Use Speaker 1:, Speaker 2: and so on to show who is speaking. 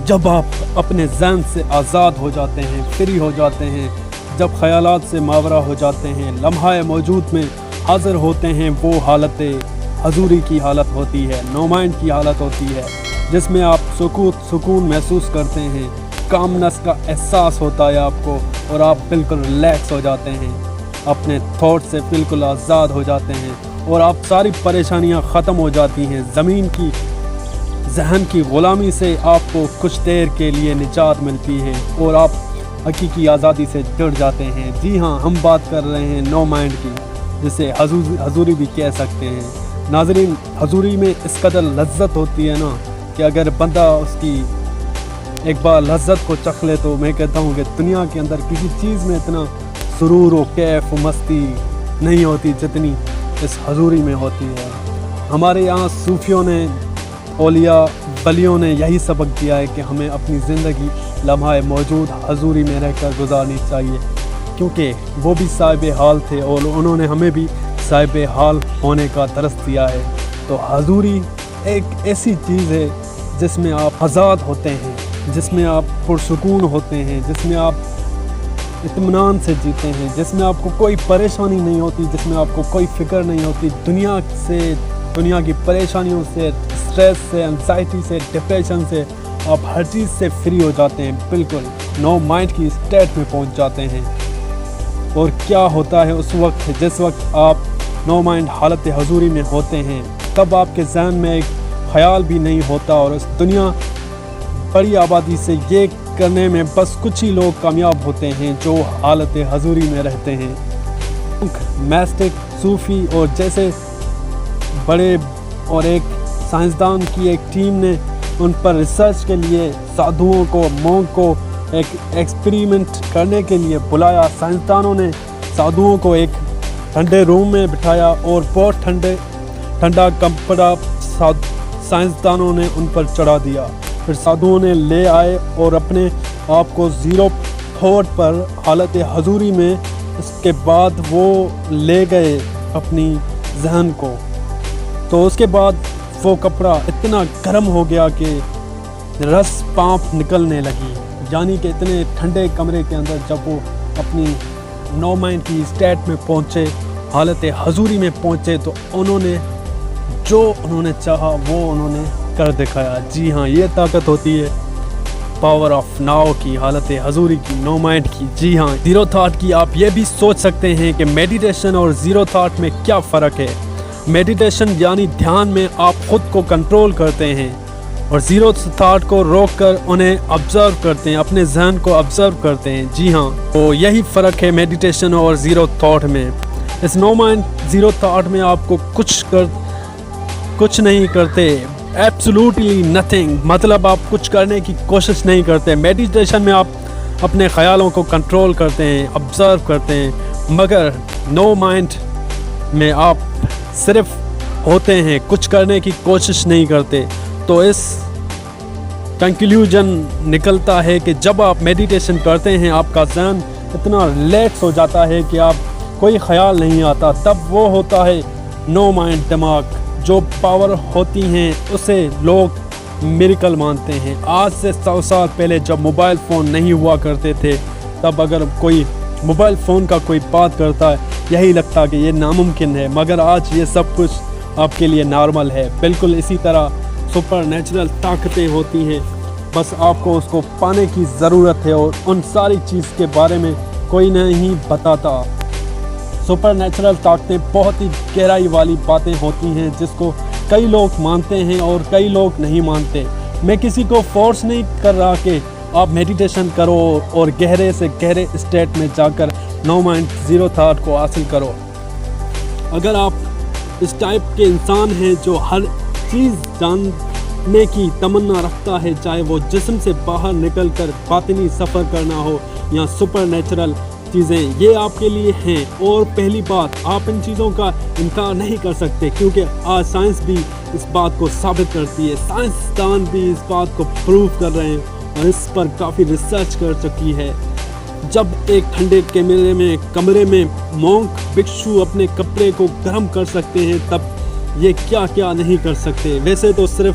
Speaker 1: جب آپ اپنے ذہن سے آزاد ہو جاتے ہیں، فری ہو جاتے ہیں، جب خیالات سے ماورا ہو جاتے ہیں، لمحہ موجود میں حاضر ہوتے ہیں، وہ حالت حضوری کی حالت ہوتی ہے، نو مائنڈ کی حالت ہوتی ہے، جس میں آپ سکون محسوس کرتے ہیں، کامنس کا احساس ہوتا ہے آپ کو، اور آپ بالکل ریلیکس ہو جاتے ہیں، اپنے تھاٹ سے بالکل آزاد ہو جاتے ہیں، اور آپ ساری پریشانیاں ختم ہو جاتی ہیں۔ زمین کی ذہن کی غلامی سے آپ کو کچھ دیر کے لیے نجات ملتی ہے، اور آپ حقیقی آزادی سے جڑ جاتے ہیں۔ جی ہاں، ہم بات کر رہے ہیں نو مائنڈ کی، جسے حضوری بھی کہہ سکتے ہیں۔ ناظرین، حضوری میں اس قدر لذت ہوتی ہے نا کہ اگر بندہ اس کی ایک بار لذت کو چکھ لے تو میں کہتا ہوں کہ دنیا کے اندر کسی چیز میں اتنا سرور و کیف و مستی نہیں ہوتی جتنی اس حضوری میں ہوتی ہے۔ ہمارے یہاں صوفیوں نے، اولیاء ولیوں نے یہی سبق دیا ہے کہ ہمیں اپنی زندگی لمحہ موجود حضوری میں رہ کر گزارنی چاہیے، کیونکہ وہ بھی صاحب حال تھے اور انہوں نے ہمیں بھی صاحب حال ہونے کا درس دیا ہے۔ تو حضوری ایک ایسی چیز ہے جس میں آپ آزاد ہوتے ہیں، جس میں آپ پرسکون ہوتے ہیں، جس میں آپ اطمینان سے جیتے ہیں، جس میں آپ کو کوئی پریشانی نہیں ہوتی، جس میں آپ کو کوئی فکر نہیں ہوتی، دنیا کی پریشانیوں سے، اسٹریس سے، انزائٹی سے، ڈپریشن سے آپ ہر چیز سے فری ہو جاتے ہیں، بالکل نو مائنڈ کی اسٹیٹ میں پہنچ جاتے ہیں۔ اور کیا ہوتا ہے اس وقت، جس وقت آپ نو مائنڈ حالت حضوری میں ہوتے ہیں، تب آپ کے ذہن میں ایک خیال بھی نہیں ہوتا، اور اس دنیا بڑی آبادی سے یہ کرنے میں بس کچھ ہی لوگ کامیاب ہوتے ہیں جو حالت حضوری میں رہتے ہیں۔ میسٹک، صوفی اور جیسے بڑے اور ایک سائنسدان کی ایک ٹیم نے ان پر ریسرچ کے لیے سادھوؤں کو، مونک کو ایک ایکسپیریمنٹ کرنے کے لیے بلایا۔ سائنسدانوں نے سادھوؤں کو ایک ٹھنڈے روم میں بٹھایا اور بہت ٹھنڈا کپڑا سائنسدانوں نے ان پر چڑھا دیا۔ پھر سادھوؤں نے لے آئے اور اپنے آپ کو زیرو تھاٹ پر حالت حضوری میں، اس کے بعد وہ لے گئے اپنی ذہن کو، تو اس کے بعد وہ کپڑا اتنا گرم ہو گیا کہ رس پانپ نکلنے لگی، یعنی کہ اتنے ٹھنڈے کمرے کے اندر جب وہ اپنی نو مائنڈ کی اسٹیٹ میں پہنچے، حالت حضوری میں پہنچے، تو انہوں نے جو انہوں نے چاہا وہ انہوں نے کر دکھایا۔ جی ہاں، یہ طاقت ہوتی ہے پاور آف ناؤ کی، حالت حضوری کی، نو مائنڈ کی۔ جی ہاں، زیرو تھاٹ کی۔ آپ یہ بھی سوچ سکتے ہیں کہ میڈیٹیشن اور زیرو تھاٹ میں کیا فرق ہے۔ میڈیٹیشن یعنی دھیان میں آپ خود کو کنٹرول کرتے ہیں، اور زیرو تھاٹ کو روک کر انہیں آبزرو کرتے ہیں، اپنے ذہن کو آبزرو کرتے ہیں۔ جی ہاں، تو یہی فرق ہے میڈیٹیشن اور زیرو تھاٹ میں۔ اس نو مائنڈ زیرو تھاٹ میں آپ کو کچھ نہیں کرتے، ایبسولوٹلی نتھنگ، مطلب آپ کچھ کرنے کی کوشش نہیں کرتے۔ میڈیٹیشن میں آپ اپنے خیالوں کو کنٹرول کرتے ہیں، آبزرو کرتے ہیں، مگر نو مائنڈ میں آپ صرف ہوتے ہیں، کچھ کرنے کی کوشش نہیں کرتے۔ تو اس کنکلیوژن نکلتا ہے کہ جب آپ میڈیٹیشن کرتے ہیں، آپ کا ذہن اتنا ریلیکس ہو جاتا ہے کہ آپ کوئی خیال نہیں آتا، تب وہ ہوتا ہے نو مائنڈ دماغ۔ جو پاور ہوتی ہیں اسے لوگ میریکل مانتے ہیں۔ آج سے 100 سال پہلے جب موبائل فون نہیں ہوا کرتے تھے، تب اگر کوئی موبائل فون کا کوئی بات کرتا ہے، یہی لگتا کہ یہ ناممکن ہے، مگر آج یہ سب کچھ آپ کے لیے نارمل ہے۔ بالکل اسی طرح سپر نیچرل طاقتیں ہوتی ہیں، بس آپ کو اس کو پانے کی ضرورت ہے، اور ان ساری چیز کے بارے میں کوئی نہیں بتاتا۔ سپر نیچرل طاقتیں بہت ہی گہرائی والی باتیں ہوتی ہیں جس کو کئی لوگ مانتے ہیں اور کئی لوگ نہیں مانتے۔ میں کسی کو فورس نہیں کر رہا کہ آپ میڈیٹیشن کرو اور گہرے سے گہرے اسٹیٹ میں جا کر نو مائنڈ زیرو تھاٹ کو حاصل کرو۔ اگر آپ اس ٹائپ کے انسان ہیں جو ہر چیز جاننے کی تمنا رکھتا ہے، چاہے وہ جسم سے باہر نکل کر باطنی سفر کرنا ہو یا سپر نیچرل چیزیں، یہ آپ کے لیے ہیں۔ اور پہلی بات، آپ ان چیزوں کا انکار نہیں کر سکتے، کیونکہ آج سائنس بھی اس بات کو ثابت کرتی ہے، سائنسدان بھی اس بات کو پروو کر رہے ہیں اور اس پر کافی ریسرچ کر چکی ہے۔ جب ایک ٹھنڈے کمرے میں مونک بھکشو اپنے کپڑے کو گرم کر سکتے ہیں، تب یہ کیا نہیں کر سکتے۔ ویسے تو صرف